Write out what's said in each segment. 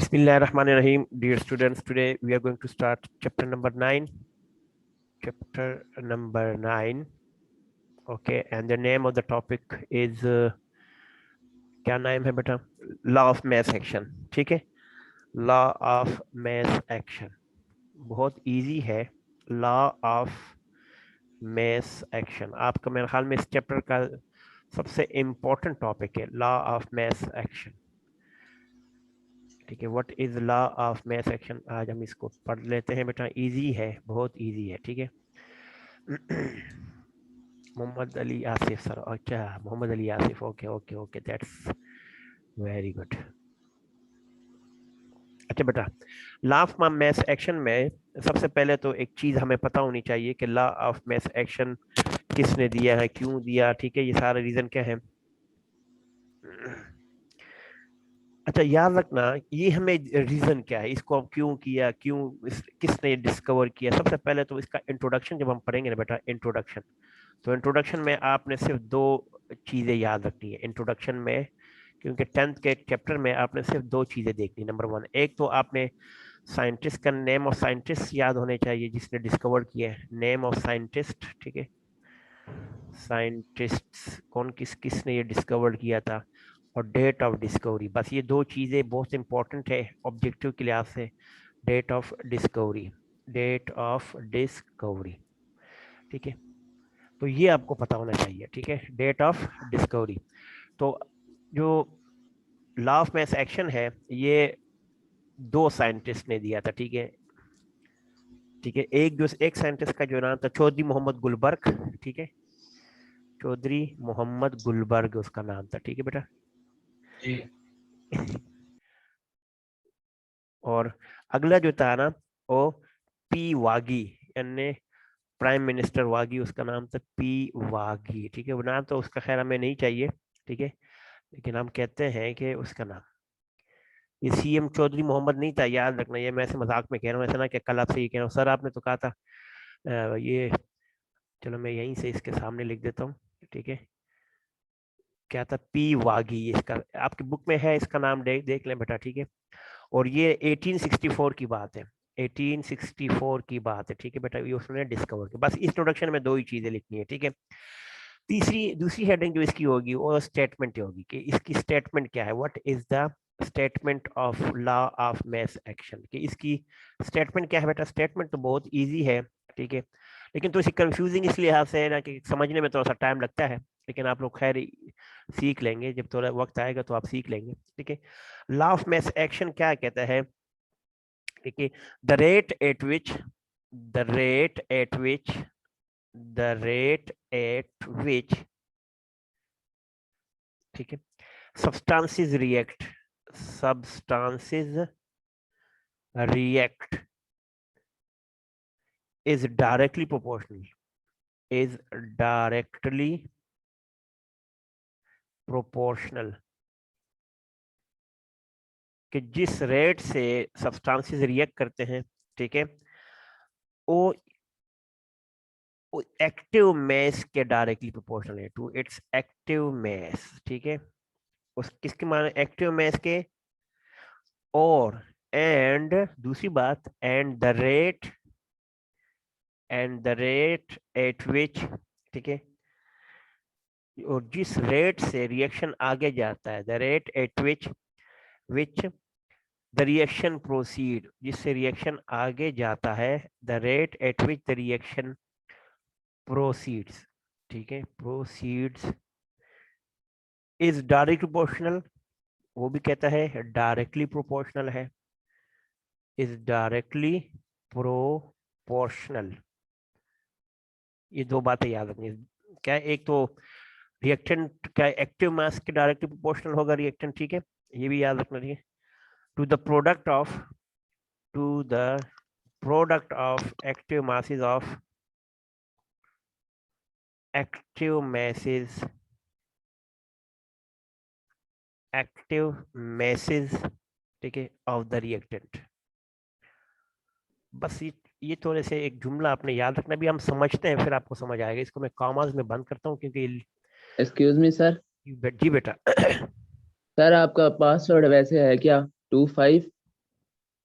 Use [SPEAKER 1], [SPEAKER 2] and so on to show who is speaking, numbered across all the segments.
[SPEAKER 1] Bismillahirrahmanirrahim. Dear students, today we are going to start chapter number 9. Chapter number 9. Okay, and the name of the topic is क्या नाम है बेटा? Law of math action. ठीक है, law of math action बहुत easy है. Law of math action आपका मेरे ख्याल में इस चैप्टर का सबसे इम्पोर्टेंट टॉपिक है. Law of math action. ठीक है, what is law of math action आज हम इसको पढ़ लेते हैं बेटा. इजी है, बहुत इजी है. ठीक है. मोहम्मद अली आसिफ सर. अच्छा, Mohammad Ali Asif. Okay okay okay, that's very good. अच्छा बेटा, लॉ ऑफ मैथ एक्शन में सबसे पहले तो एक चीज हमें पता होनी चाहिए कि लॉ ऑफ मैथ एक्शन किसने दिया है, क्यों दिया. ठीक है, ये सारा रीजन क्या है. अच्छा, याद रखना ये हमें रीजन क्या है, इसको क्यों किया, किसने डिस्कवर किया. सबसे पहले तो इसका इंट्रोडक्शन जब हम पढ़ेंगे ना बेटा, इंट्रोडक्शन, तो इंट्रोडक्शन में आपने सिर्फ दो चीजें याद रखनी है इंट्रोडक्शन में, क्योंकि 10th के चैप्टर में आपने सिर्फ दो चीजें देखनी. नंबर 1, एक तो आपने साइंटिस्ट का नेम ऑफ साइंटिस्ट याद होने चाहिए जिसने डिस्कवर किया है. Name of scientist. ठीक है, साइंटिस्ट कौन, किसने ये डिस्कवर किया था, और डेट ऑफ डिस्कवरी. बस ये दो चीजें बहुत इंपॉर्टेंट है ऑब्जेक्टिव के लिहाज से. Date of discovery, date of discovery. ठीक है, तो ये आपको पता होना चाहिए. ठीक है, डेट ऑफ डिस्कवरी. तो जो लॉ ऑफ मैथ एक्शन है ये दो साइंटिस्ट ने दिया था. ठीक है, ठीक है. एक साइंटिस्ट का जो नाम था चौधरी मोहम्मद गुलबर्ग. ठीक है, चौधरी मोहम्मद गुलबर्ग उसका नाम था. ठीक है बेटा. और अगला जो था ना वो पी वागी, यानी प्राइम मिनिस्टर वागी, उसका नाम था पी वागी. ठीक है, वो नाम तो उसका खैर हमें नहीं चाहिए. ठीक है, लेकिन हम कहते हैं कि उसका नाम, ये सीएम चौधरी मोहम्मद नहीं था, याद रखना. ये मैं ऐसे मजाक में कह रहा हूँ, ऐसा ना कि कल आपसे ये कह रहा हूँ सर आपने तो कहा था ये. चलो मैं यहीं से इसके सामने लिख देता हूँ. ठीक है, क्या था, पी वागी. ये इसका आपकी बुक में है, इसका नाम देख लें बेटा. ठीक है, और ये 1864 की बात है. 1864 की बात है. ठीक है बेटा, ये उसने डिस्कवर किया. बस इस इंट्रोडक्शन में दो ही चीजें लिखनी है. ठीक है, दूसरी हेडिंग जो इसकी होगी वो स्टेटमेंट होगी कि इसकी स्टेटमेंट क्या है. What is the statement of law of math action, कि इसकी स्टेटमेंट क्या है बेटा. स्टेटमेंट तो बहुत इजी है. ठीक है, लेकिन तो इसी कंफ्यूजिंग इस लिहाज से है ना कि समझने में थोड़ा सा टाइम लगता है, लेकिन आप लोग खैर सीख लेंगे, जब थोड़ा वक्त आएगा तो आप सीख लेंगे. ठीक है, लॉ ऑफ मैथ एक्शन क्या कहता है. ठीक है, the rate at which the rate at which the rate at विच ठीक है, substances react substances react is directly proportional is directly proportional कि जिस रेट से सब्सटेंसेस रिएक्ट करते हैं. ठीक है, वो एक्टिव मास के डायरेक्टली प्रोपोर्शनल है टू इट्स एक्टिव मास. ठीक है, उस किसके मान एक्टिव मास के, और एंड दूसरी बात एंड द रेट एट विच. ठीक है, और जिस रेट से रिएक्शन आगे जाता है, the rate at which the reaction proceed, जिससे रिएक्शन आगे जाता है, the rate at which the reaction proceeds. ठीक है, प्रोसीड्स इज डायरेक्टली प्रोपोर्शनल. वो भी कहता है डायरेक्टली प्रोपोर्शनल है, इज डायरेक्टली प्रोपोर्शनल. ये दो बातें याद रखनी. क्या, एक तो रिएक्टेंट का एक्टिव मास के डायरेक्टली प्रोपोर्शनल होगा रिएक्टेंट. ठीक है, ये भी याद रखना. ठीक है, to the product of active masses of active masses ठीक है ऑफ द रिएक्टेंट. बस ये थोड़े से एक जुमला आपने याद रखना. भी हम समझते हैं फिर आपको समझ आएगा. इसको मैं कॉमास में बंद करता हूँ क्योंकि
[SPEAKER 2] एक्सक्यूज मी सर.
[SPEAKER 1] जी बेटा.
[SPEAKER 2] सर आपका पासवर्ड वैसे है क्या 25?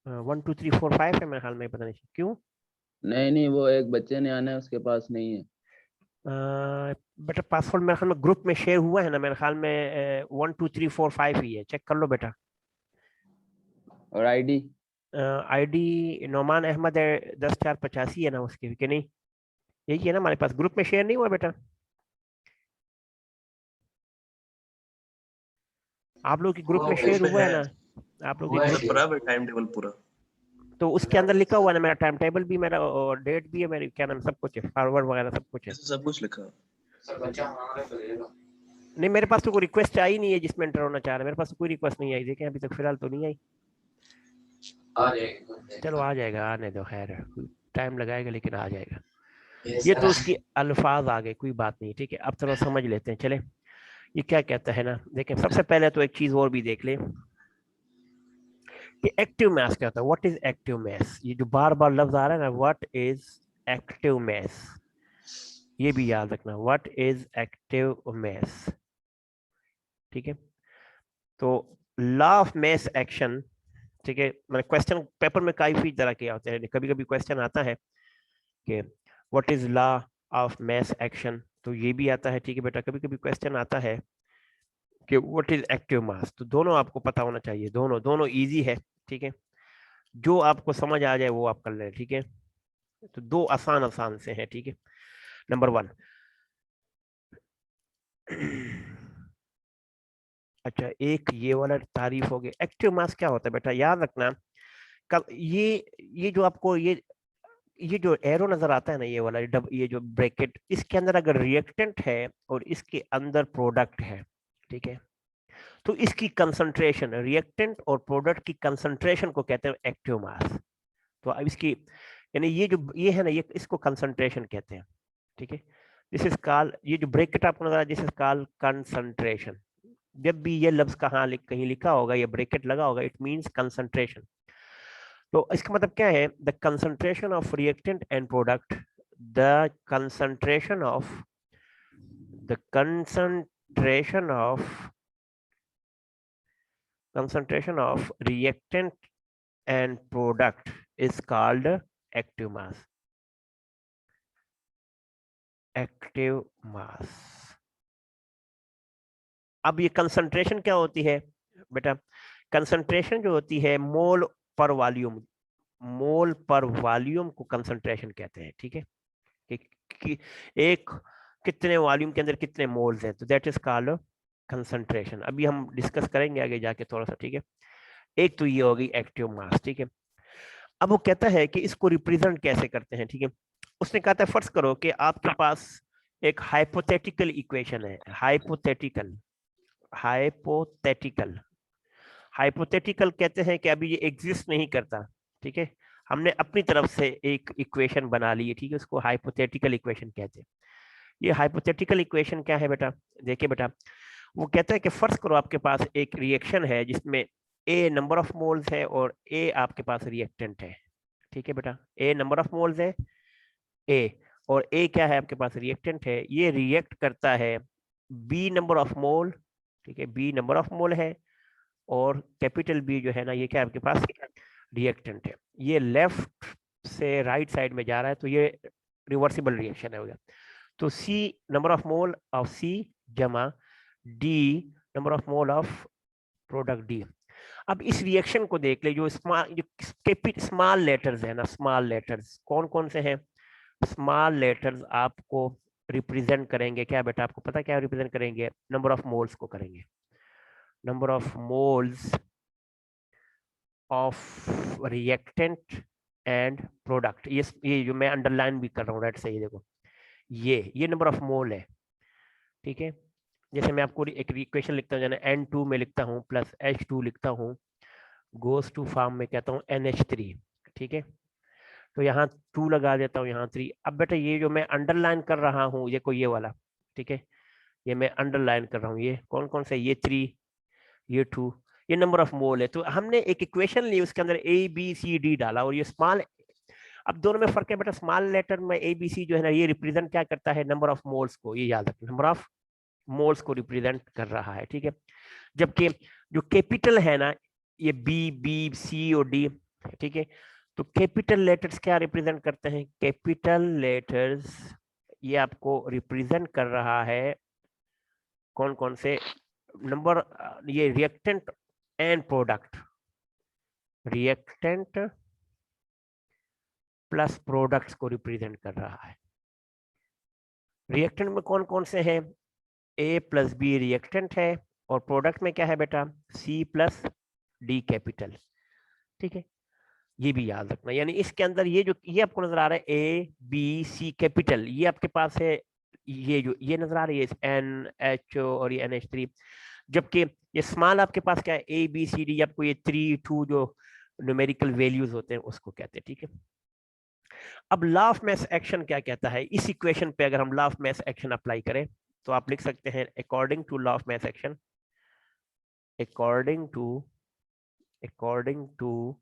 [SPEAKER 1] 1 2 3 4 5 है मेरे ख्याल में, पता नहीं क्यों।
[SPEAKER 2] नहीं, वो एक बच्चे ने आना है, उसके पास नहीं है।
[SPEAKER 1] बेटा पासवर्ड मेरे ख्याल में ग्रुप में शेयर हुआ है ना, मेरे ख्याल में 1 2 3 4 5 ही है, चेक कर लो बेटा।
[SPEAKER 2] और आईडी?
[SPEAKER 1] आईडी नोमान अहमद है, 10 4 85 है ना उसकी, कि नहीं? यही है ना हमारे पास, ग्रुप में शेयर नहीं हुआ बेटा? आप लोग की ग्रुप में शेयर
[SPEAKER 3] उसमें
[SPEAKER 1] हुआ है
[SPEAKER 3] है,
[SPEAKER 1] ना? आप लोग की
[SPEAKER 3] सब
[SPEAKER 1] ग्रुप,
[SPEAKER 3] बराबर टाइम टेबल पूरा।
[SPEAKER 1] तो उसके अंदर लिखा हुआ है ना, मेरा टाइम टेबल भी, मेरा और डेट भी है, मेरी क्या नाम, सब कुछ है, फॉरवर्ड वगैरह सब कुछ है।
[SPEAKER 3] ऐसे सब कुछ लिखा।
[SPEAKER 1] नहीं मेरे पास तो कोई रिक्वेस्ट आई नहीं है जिसमें एंटर होना चाह रहा है, मेरे पास तो कोई रिक्वेस्ट नहीं आई, देखें अभी तक फिलहाल तो नहीं आई। चलो आ जाएगा, आने दो, खैर टाइम लगाएगा लेकिन आ जाएगा। ये तो उसकी अल्फाज आ गए, कोई बात नहीं, ठीक है। अब थोड़ा समझ लेते हैं, चले ये क्या कहता है ना, देखें सबसे पहले तो एक चीज और भी देख ले कि एक्टिव मैथ क्या होता है। What is active math? ये जो बार बार लफ्ज आ रहा है ना, व्हाट इज एक्टिव मैथ, ये भी याद रखना, व्हाट इज एक्टिव मैथ, ठीक है। तो लॉ ऑफ मैथ एक्शन, ठीक है, मैंने क्वेश्चन पेपर में काफी तरह के होते हैं, कभी कभी क्वेश्चन आता है कि what is law of math action, तो ये भी आता है, ठीक है बेटा। कभी कभी क्वेश्चन आता है कि व्हाट इज एक्टिव मास, तो दोनों आपको पता होना चाहिए, दोनों दोनों इजी है, ठीक है। जो आपको समझ आ जाए वो आप कर लें, ठीक है। तो दो आसान आसान से हैं, ठीक है। नंबर 1, अच्छा एक ये वाला तारीफ हो गई। एक्टिव मास क्या होता है बेटा, याद रखना, कब ये जो आपको ये जो एरो नजर आता है ना, ये वाला ये जो ब्रैकेट, इसके अंदर अगर रिएक्टेंट है और इसके अंदर प्रोडक्ट है, ठीक है, तो इसकी कंसंट्रेशन, रिएक्टेंट और प्रोडक्ट की कंसंट्रेशन को कहते हैं एक्टिव मास। तो अब इसकी यानी ये जो ये है ना, ये इसको कंसंट्रेशन कहते हैं, ठीक है। दिस इज कॉल्ड, ये जो ब्रैकेट आपको नजर आ रहा है, दिस इज कॉल्ड कंसंट्रेशन। जब भी ये लफ्ज कहीं लिखा होगा, ये ब्रैकेट लगा होगा, इट मींस कंसंट्रेशन। तो इसका मतलब क्या है? The concentration of reactant and product, the concentration of the concentration of reactant and product is called active mass. Active mass. अब ये कंसंट्रेशन क्या होती है बेटा? कंसंट्रेशन जो होती है मोल पर वॉल्यूम, मोल पर वॉल्यूम को कंसंट्रेशन कहते हैं, ठीक है। कि एक कितने वॉल्यूम के अंदर कितने मोल्स हैं, तो दैट इज कॉल्ड कंसंट्रेशन। अभी हम डिस्कस करेंगे आगे जाके थोड़ा सा, ठीक है। एक तो ये होगी एक्टिव मास, ठीक है। अब वो कहता है कि इसको रिप्रेजेंट कैसे करते हैं, ठीक है। उसने कहा था फर्ज करो कि आपके पास एक हाइपोथेटिकल इक्वेशन है, हाइपोथेटिकल हाइपोथेटिकल हाइपोथेटिकल कहते हैं कि अभी ये एग्जिस्ट नहीं करता, ठीक है। हमने अपनी तरफ से एक इक्वेशन बना ली है, ठीक है, उसको हाइपोथेटिकल इक्वेशन कहते हैं। ये हाइपोथेटिकल इक्वेशन क्या है बेटा? देखिए बेटा, वो कहता है कि फर्ज करो आपके पास एक रिएक्शन है जिसमें ए नंबर ऑफ मोल्स है और ए आपके पास रिएक्टेंट है, ठीक है बेटा। ए नंबर ऑफ मोल्स है, ए, और ए क्या है आपके पास? रिएक्टेंट है। ये रिएक्ट करता है बी नंबर ऑफ मोल, ठीक है, बी नंबर ऑफ मोल है, और कैपिटल बी जो है ना, ये क्या है आपके पास? रिएक्टेंट है। ये लेफ्ट से राइट साइड में जा रहा है, तो ये रिवर्सिबल रिएक्शन है हो गया। तो C number of mole of C जमा D number of mole of product D. अब इस रिएक्शन को देख ले, जो स्मॉल लेटर्स है ना, स्मॉल लेटर्स कौन कौन से हैं? स्मॉल लेटर्स आपको रिप्रेजेंट करेंगे क्या बेटा? आपको पता क्या रिप्रेजेंट करेंगे? नंबर ऑफ मोल्स को करेंगे, number of moles of reactant and product. ये जो मैं अंडरलाइन भी कर रहा हूँ रेड से, ये देखो, ये नंबर ऑफ मोल है, ठीक है। जैसे मैं आपको एक इक्वेशन लिखता हूँ, जैसे N2 में लिखता हूँ प्लस H2 लिखता हूँ, गोस टू फॉर्म में कहता हूँ NH3, ठीक है। तो यहाँ 2 लगा देता हूँ, यहाँ 3। अब बेटा ये जो मैं अंडरलाइन कर रहा हूँ, ये कोई ये वाला, ठीक है, ये मैं अंडरलाइन कर रहा हूँ, ये कौन कौन से? ये 3, ये 2, ये नंबर ऑफ मोल है। तो हमने एक इक्वेशन ली, उसके अंदर ABCD डाला, और ये स्मॉल, अब दोनों में फर्क है बेटा। स्मॉल लेटर में ABC जो है ना, ये रिप्रेजेंट क्या करता है? नंबर ऑफ मोल्स को, ये याद रखना, नंबर ऑफ मोल्स को रिप्रेजेंट कर रहा है, ठीक है। जबकि जो कैपिटल है ना, ये B, B, C और D, ठीक है। तो कैपिटल लेटर्स क्या रिप्रेजेंट करते हैं? कैपिटल लेटर्स ये आपको रिप्रेजेंट कर रहा है कौन कौन से नंबर, ये reactant and product, reactant plus products को रिप्रेजेंट कर रहा है। रिएक्टेंट में कौन कौन से हैं? ए प्लस बी रिएक्टेंट है, और प्रोडक्ट में क्या है बेटा? C plus D capital. ठीक है, ये भी याद रखना। यानी इसके अंदर ये जो ये आपको नजर आ रहा है ए बी सी कैपिटल, ये आपके पास है, ये जो ये नजर आ रही है एन एच और ये NH3, जबकि ये स्मॉल आपके पास क्या है? ए बी सी डी, आपको ये 3 2 जो न्यूमेरिकल वैल्यूज होते हैं उसको कहते हैं। ठीक है, अब लॉ ऑफ मैस एक्शन क्या कहता है? इस इक्वेशन पे अगर हम law of mass action apply करें तो आप लिख सकते हैं according to law of mass action, according to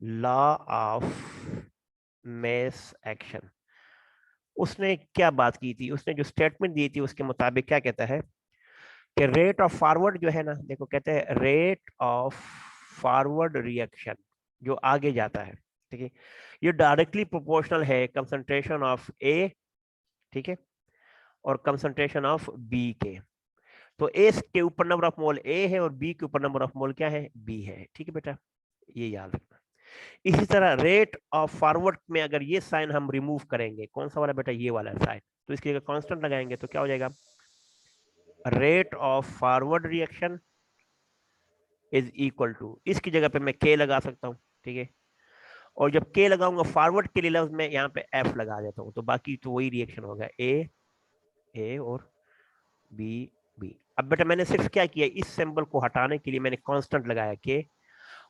[SPEAKER 1] law of mass action. उसने क्या बात की थी? उसने जो स्टेटमेंट दी थी उसके मुताबिक क्या कहता है कि रेट ऑफ फॉरवर्ड जो है ना, देखो कहते हैं रेट ऑफ फॉरवर्ड रिएक्शन जो आगे जाता है, ठीक है, ये डायरेक्टली प्रोपोर्शनल है कंसंट्रेशन ऑफ ए, ठीक है, और कंसंट्रेशन ऑफ बी के। तो ए के ऊपर नंबर ऑफ मोल ए है और बी के ऊपर नंबर ऑफ मोल क्या है? बी है। ठीक है बेटा, ये याद रखना। इसी तरह रेट ऑफ फॉरवर्ड में अगर ये साइन हम रिमूव करेंगे, कौन सा वाला बेटा? ये वाला साइन, तो इसकी जगह कांस्टेंट लगाएंगे तो क्या हो जाएगा? Rate of forward reaction is equal to, इसकी जगह पे मैं के लगा सकता हूँ, ठीक है, और जब के लगाऊंगा फॉरवर्ड के लिए लफ्ज में यहाँ पे एफ लगा देता हूँ, तो बाकी तो वही रिएक्शन होगा, ए और बी बी। अब बेटा मैंने सिर्फ क्या किया, इस सिंबल को हटाने के लिए मैंने कांस्टेंट लगाया के,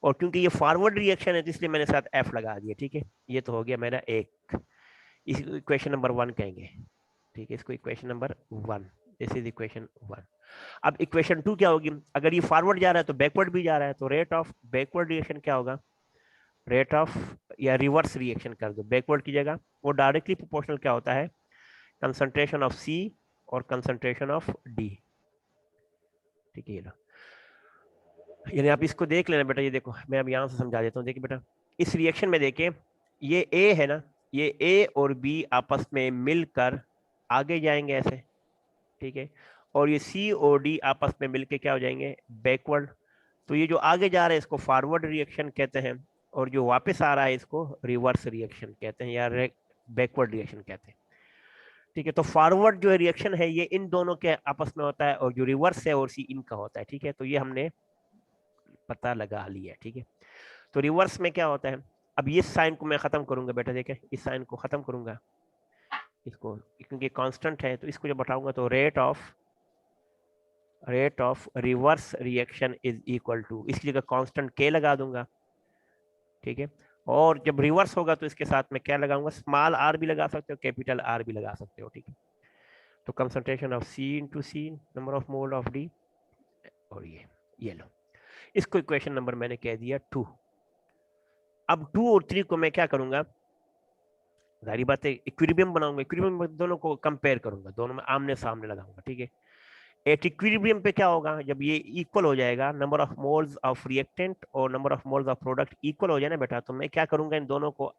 [SPEAKER 1] और क्योंकि ये फॉरवर्ड रिएक्शन है तो इसलिए मैंने साथ एफ लगा दिया। ठीक है, ये तो हो गया मेरा एक, इस इक्वेशन नंबर 1 कहेंगे। ठीक है, इसको equation number 1, this is equation 1। अब इक्वेशन 2 क्या होगी? अगर ये फॉरवर्ड जा रहा है तो बैकवर्ड भी जा रहा है, तो रेट ऑफ बैकवर्ड रिएक्शन क्या होगा? रेट ऑफ, या रिवर्स रिएक्शन कर दो बैकवर्ड की जगह, वो डायरेक्टली प्रोपोर्शनल क्या होता है? कंसंट्रेशन ऑफ सी और कंसंट्रेशन ऑफ डी। ठीक है, ये लो, यानी आप इसको देख लेना बेटा। ये देखो मैं अब यहाँ से समझा देता हूँ। देखिए बेटा, इस रिएक्शन में देखिए, ये ए है ना, ये ए और बी आपस में मिलकर आगे जाएंगे ऐसे, ठीक है, और ये सी और डी आपस में मिलकर क्या हो जाएंगे? बैकवर्ड। तो ये जो आगे जा रहा है इसको फॉरवर्ड रिएक्शन कहते हैं, और जो वापस आ रहा है इसको रिवर्स रिएक्शन कहते हैं, या बैकवर्ड रिएक्शन कहते हैं। ठीक है, तो फॉरवर्ड जो रिएक्शन है ये इन दोनों के आपस में होता है, और जो रिवर्स है और सी इनका होता है। ठीक है, तो ये हमने पता लगा लिया। ठीक है, तो रिवर्स में क्या होता है? अब ये साइन को मैं खत्म करूंगा बेटा, देखे इस साइन को खत्म करूंगा इसको, क्योंकि कांस्टेंट है, तो इसको जब बताऊंगा तो rate of reverse reaction is equal to, इसकी जगह कांस्टेंट के लगा दूंगा। ठीक है, और जब रिवर्स होगा तो इसके साथ में क्या लगाऊंगा? स्मॉल आर भी लगा सकते हो, कैपिटल आर भी लगा सकते हो। ठीक है, तो concentration of C into C, number of mole of D, और ये लो, इसको इक्वेशन नंबर मैंने कह दिया 2। अब 2 और 3 को मैं क्या करूंगा? जारी बात है इक्विलिब्रियम बनाऊंगा, इक्विलिब्रियम में दोनों को कंपेयर करूंगा, दोनों में आमने सामने लगाऊंगा। ठीक है, एट इक्विलिब्रियम पे क्या होगा? जब ये इक्वल हो जाएगा, number of moles of reactant और number of moles of product equal हो जाए ना बेटा, तो मैं क्या करूंगा? इन दोनों को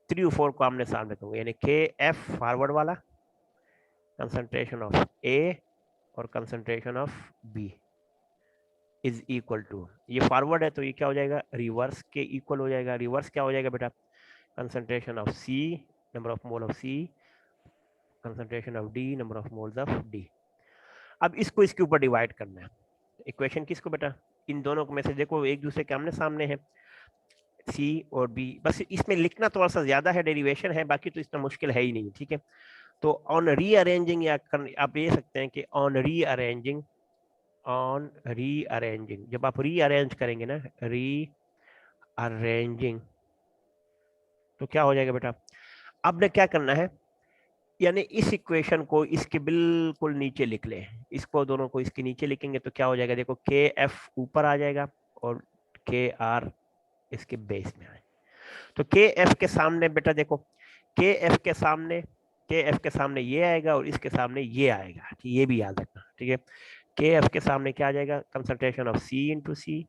[SPEAKER 1] 3 और 4 को आमने सामने रखूंगा, यानी के एफ फॉरवर्ड वाला, कंसंट्रेशन ऑफ ए और concentration of B is equal to, ये फॉरवर्ड है तो ये क्या हो जाएगा? रिवर्स के इक्वल हो जाएगा। रिवर्स क्या हो जाएगा बेटा? Concentration of C, number of mole of C, concentration of D, number of moles of D. अब इसको इसके ऊपर डिवाइड करना है। इक्वेशन किसको बेटा? इन दोनों को में से देखो एक दूसरे के आमने सामने है, सी और बी। बस इसमें लिखना थोड़ा सा ज्यादा है, डेरिवेशन है, बाकी तो इतना मुश्किल है ही नहीं। ठीक है, तो ऑन रीअरेंजिंग, या आप ये सकते हैं कि ऑन रीअरेंजिंग, जब आप रीअरेंज करेंगे ना, रीअरेंजिंग, तो क्या हो जाएगा बेटा? आपने क्या करना है, यानी इस इक्वेशन को इसके बिल्कुल नीचे लिख ले, इसको दोनों को इसके नीचे लिखेंगे तो क्या हो जाएगा? देखो के एफ ऊपर आ जाएगा और के आर इसके बेस में आए, तो के एफ के सामने बेटा देखो, के एफ के सामने ये आएगा और इसके सामने ये आएगा। ये भी याद रखना। ठीक है, के एफ के सामने क्या आ जाएगा? कंसंट्रेशन ऑफ सी इंटू सी,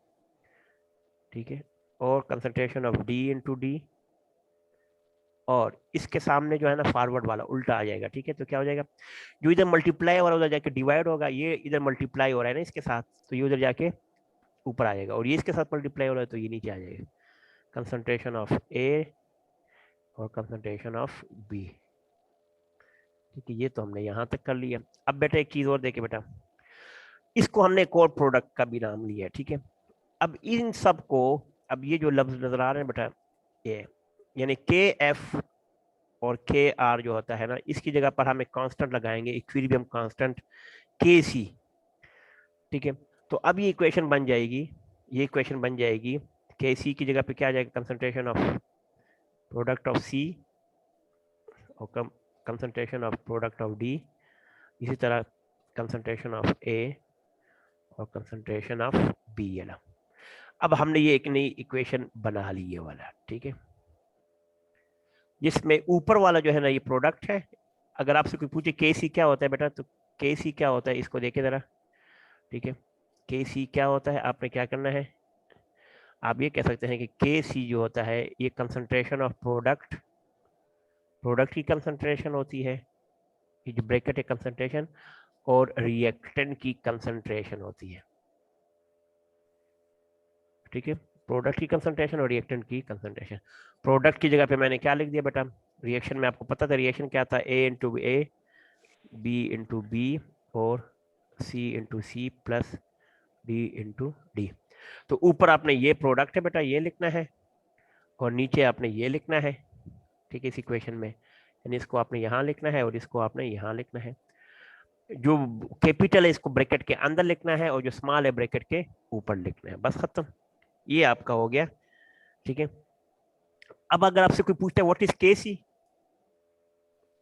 [SPEAKER 1] ठीक है, और concentration of D into D, और इसके सामने जो है ना फॉरवर्ड वाला उल्टा आ जाएगा, ठीक है। तो क्या हो जाएगा, जो इधर मल्टीप्लाई हो रहा है उधर जाके डिवाइड होगा, ये इधर मल्टीप्लाई हो रहा है ना इसके साथ, तो ये उधर जाके ऊपर आ जाएगा, और ये इसके साथ मल्टीप्लाई हो रहा है तो ये नीचे आ जाएगा। कंसंट्रेशन ऑफ ए और कंसंट्रेशन ऑफ बी, ठीक है। ये तो हमने यहाँ तक कर लिया। अब बेटा एक चीज और देखे बेटा, इसको हमने एक और प्रोडक्ट का भी नाम लिया है, ठीक है। अब इन सब को, अब ये जो लफ्ज नजर आ रहे हैं बेटा, ये यानी के एफ और के आर जो होता है ना, इसकी जगह पर हम एक कांस्टेंट लगाएंगे, इक्विलिब्रियम कांस्टेंट के सी, ठीक है। तो अब ये इक्वेशन बन जाएगी, ये इक्वेशन बन जाएगी के सी की जगह पे क्या आ जाएगा, कंसंट्रेशन ऑफ प्रोडक्ट ऑफ सी और concentration of product of D, इसी तरह कंसंट्रेशन ऑफ ए और कंसंट्रेशन ऑफ बी है ना। अब हमने ये एक नई इक्वेशन बना ली ये वाला, ठीक है, जिसमें ऊपर वाला जो है ना ये प्रोडक्ट है। अगर आपसे कोई पूछे के सी क्या होता है बेटा, तो के सी क्या होता है इसको देखे जरा, ठीक है। के सी क्या होता है, आपने क्या करना है, आप ये कह सकते हैं कि के सी जो होता है ये कंसंट्रेशन ऑफ प्रोडक्ट, प्रोडक्ट की कंसंट्रेशन होती है, ये जो ब्रैकेट है कंसंट्रेशन, और रिएक्टेंट की कंसंट्रेशन होती है, ठीक है। प्रोडक्ट की कंसंट्रेशन और रिएक्टेंट की कंसंट्रेशन। प्रोडक्ट की जगह पे मैंने क्या लिख दिया बेटा, रिएक्शन में आपको पता था रिएक्शन क्या था, A into A, B into B, और C into C plus D into D. तो ऊपर आपने ये प्रोडक्ट है बेटा ये लिखना है, और नीचे आपने ये लिखना है, ठीक है, इस इक्वेशन में, यानी इसको आपने यहाँ लिखना है और इसको आपने यहाँ लिखना है। जो कैपिटल है इसको ब्रैकेट के अंदर लिखना है, और जो स्मॉल है ब्रैकेट के ऊपर लिखना है, बस खत्म, ये आपका हो गया, ठीक है। अब अगर आपसे कोई पूछता है व्हाट इज केसी,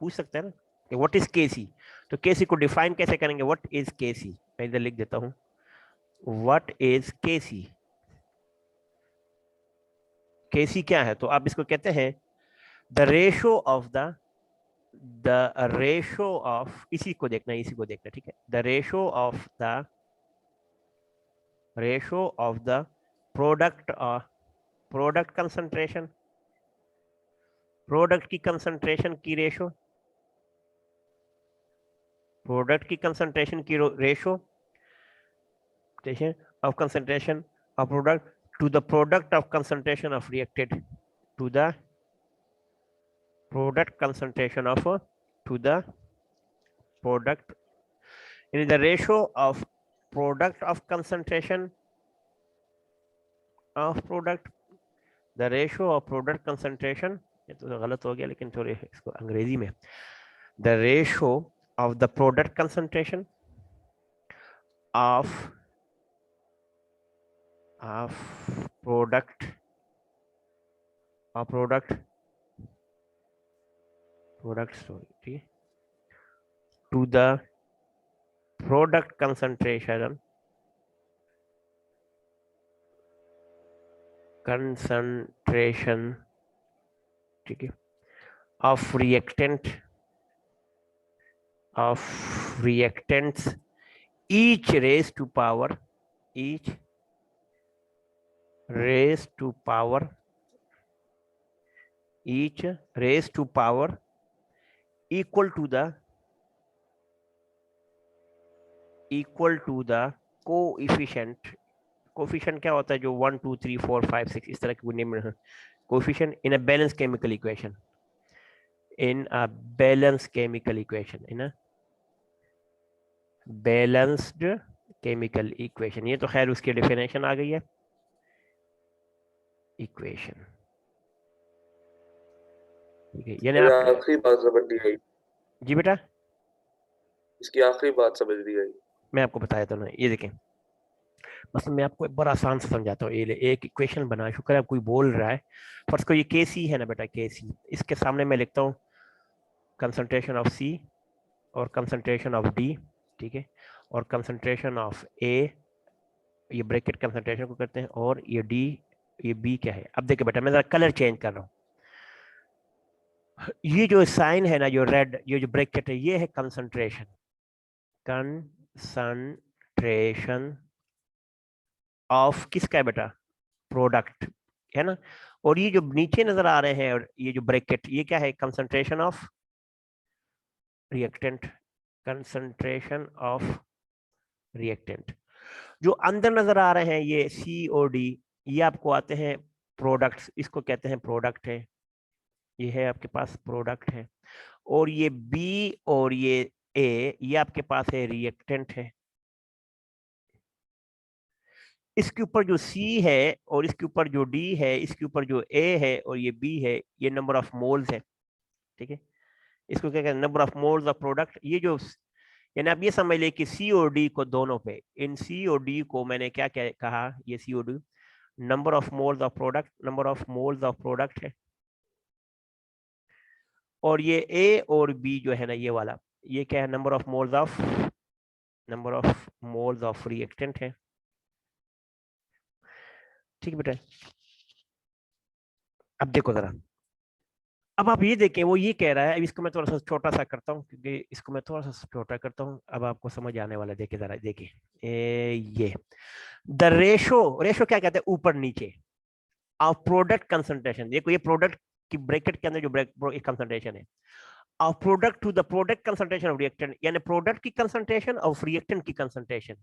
[SPEAKER 1] पूछ सकता है ना कि व्हाट इज केसी, तो केसी को डिफाइन कैसे करेंगे, व्हाट इज केसी, मैं इधर लिख देता हूं, व्हाट इज केसी। केसी क्या है, तो आप इसको कहते हैं the ratio of the ratio of, इसी को देखना है, इसी को देखना, ठीक है, the ratio of the product product concentration, product की कंसंट्रेशन की रेशो, प्रोडक्ट की कंसंट्रेशन की ratio of concentration of product to the product of concentration of reacted, to the product concentration of to the product, in the ratio of product of concentration of product, the ratio of product concentration, ये तो गलत हो गया लेकिन थोड़े इसको अंग्रेजी में, the ratio of the product concentration of product sorry, ठीक है, to the product concentration ठीक है, of reactants each raised to power equal to the coefficient क्या होता है, जो 1 2 3 4 5 6 इस तरह के नेम है, coefficient in a balance chemical equation, in a balance chemical equation, in a balanced chemical equation. ये तो खैर उसकी डेफिनेशन आ गई है इक्वेशन, ठीक है। यानी
[SPEAKER 2] आखिरी बात समझ नहीं आई,
[SPEAKER 1] जी बेटा,
[SPEAKER 2] इसकी आखिरी बात समझ नहीं आई।
[SPEAKER 1] मैं आपको बताया था ना, ये देखें, बस मैं आपको एक बड़ा आसान से समझाता हूँ। ये एक इक्वेशन बना, शुक्र है कोई बोल रहा है, फर्स्ट को ये के सी है ना बेटा, के सी, इसके सामने मैं लिखता हूँ कंसंट्रेशन ऑफ सी और कंसंट्रेशन ऑफ डी, ठीक है, और कंसंट्रेशन ऑफ ए, ये ब्रैकेट कंसंट्रेशन को करते हैं, और ये डी, ये बी क्या है। अब देखिए बेटा मैं जरा कलर चेंज कर रहा हूँ, ये जो साइन है ना, जो रेड, ये जो ब्रैकेट है, ये है कंसंट्रेशन ऑफ किसका है बेटा, प्रोडक्ट, है ना। और ये जो नीचे नजर आ रहे हैं और ये जो ब्रैकेट, ये क्या है, concentration of reactant, concentration of reactant. जो अंदर नजर आ रहे हैं ये सी और डी, ये आपको आते हैं प्रोडक्ट्स, इसको कहते हैं प्रोडक्ट है, ये है आपके पास प्रोडक्ट है। और ये बी और ये ए, ये आपके पास है रिएक्टेंट है। इसके ऊपर जो सी है और इसके ऊपर जो डी है, इसके ऊपर जो ए है और ये बी है, ये नंबर ऑफ मोल्स है, ठीक है। इसको क्या कहते हैं, number of moles of product. ये जो, यानी आप ये समझ ले कि सी और डी को दोनों पे, इन सी और डी को मैंने क्या क्या कहा, ये सी और D number of moles of product, number of moles of product है। और ये ए और बी जो है ना, ये वाला, ये क्या है, number of moles of reactant है, ठीक बेटा। अब देखो जरा, अब आप ये देखें, वो ये कह रहा है, अब इसको मैं थोड़ा सा छोटा सा करता हूँ, क्योंकि इसको मैं थोड़ा सा छोटा करता हूँ, अब आपको समझ आने वाला है। देखिए जरा, देखिए ये द रेशो क्या कहते हैं, ऊपर नीचे ऑफ प्रोडक्ट कंसंट्रेशन। देखो ये प्रोडक्ट की ब्रैकेट के अंदर जो कंसंट्रेशन है, of product to the product concentration of reactant, यानी प्रोडक्ट की कंसंट्रेशन और रिएक्टेंट की concentration,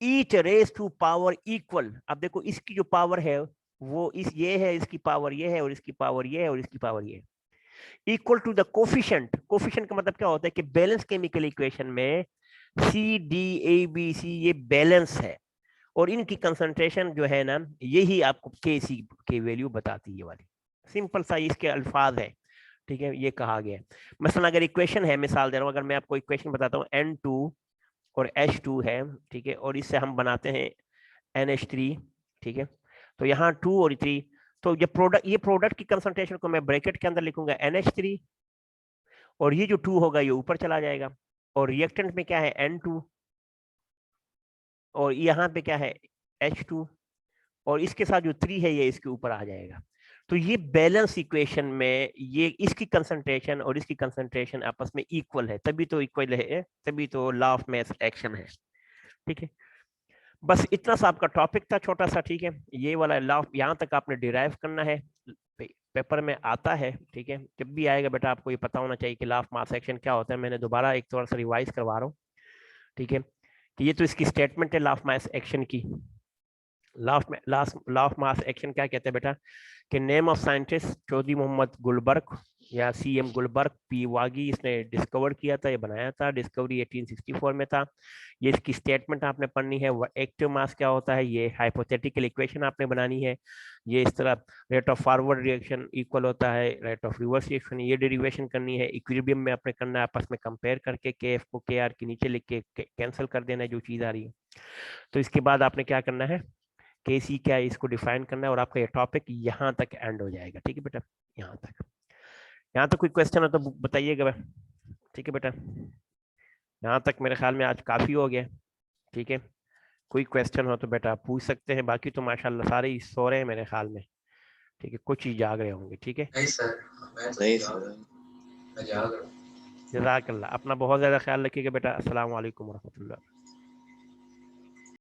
[SPEAKER 1] each raise to power equal. अब देखो इसकी जो पावर है वो ये है, इसकी पावर ये है, और इसकी पावर ये है, और इसकी पावर ये है, equal to the coefficient. Coefficient का मतलब क्या होता है कि बैलेंस केमिकल इक्वेशन में C D A B C ये बैलेंस है, और इनकी कंसंट्रेशन जो है ना, यही आपको के सी की वैल्यू बताती है, ये वाली सिंपल सा इसके अल्फाज है, ठीक है। ये कहा गया है, मसलन अगर इक्वेशन है, मिसाल दे रहा हूं, अगर मैं आपको इक्वेशन बताता हूँ, N2 और H2 है, ठीक है, और इससे हम बनाते हैं NH3, ठीक है। तो यहाँ 2 और 3, तो ये प्रोडक्ट की कंसंट्रेशन को मैं ब्रैकेट के अंदर लिखूंगा NH3, और ये जो 2 होगा ये ऊपर चला जाएगा, और रिएक्टेंट में क्या है N2, और यहाँ पे क्या है H2, और इसके साथ जो 3 है ये इसके ऊपर आ जाएगा। तो ये बैलेंस इक्वेशन में ये इसकी कंसंट्रेशन और इसकी कंसंट्रेशन आपस में इक्वल है, तभी तो इक्वल है, तभी तो लॉ ऑफ मास एक्शन है, ठीक है। बस इतना सा आपका टॉपिक था, छोटा सा, ठीक है। ये वाला लॉ यहाँ तक आपने डिराइव करना है, पेपर में आता है, ठीक है। जब भी आएगा बेटा आपको ये पता होना चाहिए कि लॉ ऑफ मास एक्शन क्या होता है। मैंने दोबारा एक थोड़ा सा रिवाइज करवा रहा हूँ, ठीक है, कि ये तो इसकी स्टेटमेंट है लॉ ऑफ मास एक्शन की। लॉ ऑफ मास एक्शन क्या कहते हैं बेटा, कि name of scientist Chaudhary Mohammad Guldberg या CM गुलबर्ग, पी वागी, इसने डिस्कवर किया था, ये बनाया था, डिस्कवरी 1864 में था। ये इसकी स्टेटमेंट आपने पढ़नी है। एक्टिव मास क्या होता है, ये हाइपोथेटिकल इक्वेशन आपने बनानी है। ये इस तरह rate of forward reaction equal होता है रेट ऑफ रिवर्स रिएक्शन, ये डेरिवेशन करनी है। इक्विलिब्रियम में आपने करना है, आपस में कंपेयर करके KF को KR के नीचे लिख के कैंसिल कर देना है जो चीज आ रही है। तो इसके बाद आपने क्या करना है, KC क्या है इसको डिफाइन करना है, और आपका ये टॉपिक यहाँ तक एंड हो जाएगा, ठीक है बेटा। यहाँ तक कोई क्वेश्चन हो तो बताइएगा, ठीक है बेटा। यहाँ तक मेरे ख्याल में आज काफी हो गया, ठीक है। कोई क्वेश्चन हो तो बेटा आप पूछ सकते हैं, बाकी तो माशाल्लाह सारे ही सो रहे हैं मेरे ख्याल में, ठीक है, कुछ ही जाग रहे होंगे, ठीक है।
[SPEAKER 2] नहीं सर, मैं जाग रहा हूँ।
[SPEAKER 1] जज़ाकल्लाह, अपना बहुत ज्यादा ख्याल रखिएगा बेटा। अस्सलाम वालेकुम रहमतुल्लाह।